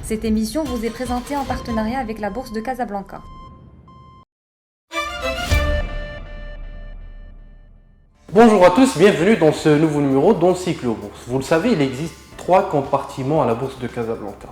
Cette émission vous est présentée en partenariat avec la Bourse de Casablanca. Bonjour à tous, bienvenue dans ce nouveau numéro d'Encyclo-Bourse. Vous le savez, il existe 3 compartiments à la Bourse de Casablanca.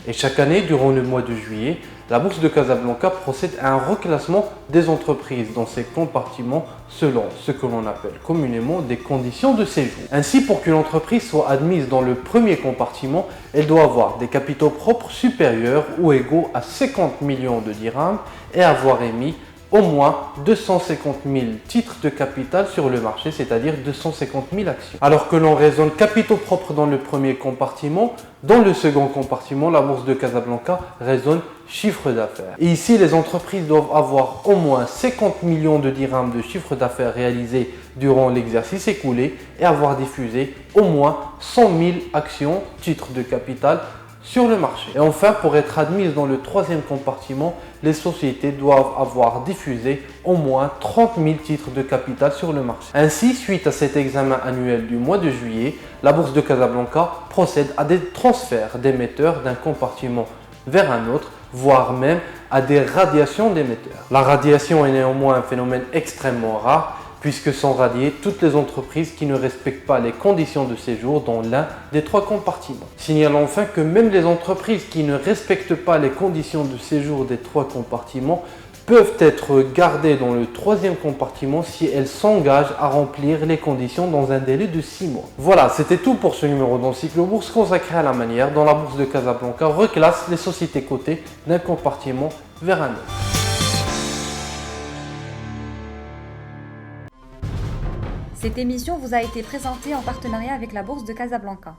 Et chaque année, durant le mois de juillet, la Bourse de Casablanca procède à un reclassement des entreprises dans ces compartiments selon ce que l'on appelle communément des conditions de séjour. Ainsi, pour qu'une entreprise soit admise dans le premier compartiment, elle doit avoir des capitaux propres supérieurs ou égaux à 50 millions de dirhams et avoir émis au moins 250 000 titres de capital sur le marché, c'est-à-dire 250 000 actions. Alors que l'on raisonne capitaux propres dans le premier compartiment, dans le second compartiment, la Bourse de Casablanca raisonne chiffre d'affaires. Et ici, les entreprises doivent avoir au moins 50 millions de dirhams de chiffre d'affaires réalisé durant l'exercice écoulé et avoir diffusé au moins 100 000 actions, titres de capital, sur le marché. Et enfin, pour être admise dans le troisième compartiment, les sociétés doivent avoir diffusé au moins 30 000 titres de capital sur le marché. Ainsi, suite à cet examen annuel du mois de juillet, la Bourse de Casablanca procède à des transferts d'émetteurs d'un compartiment vers un autre, voire même à des radiations d'émetteurs. La radiation est néanmoins un phénomène extrêmement rare, puisque sont radiées toutes les entreprises qui ne respectent pas les conditions de séjour dans l'un des 3 compartiments. Signalons enfin que même les entreprises qui ne respectent pas les conditions de séjour des 3 compartiments peuvent être gardées dans le 3e compartiment si elles s'engagent à remplir les conditions dans un délai de 6 mois. Voilà, c'était tout pour ce numéro d'Encyclo-Bourse consacré à la manière dont la Bourse de Casablanca reclasse les sociétés cotées d'un compartiment vers un autre. Cette émission vous a été présentée en partenariat avec la Bourse de Casablanca.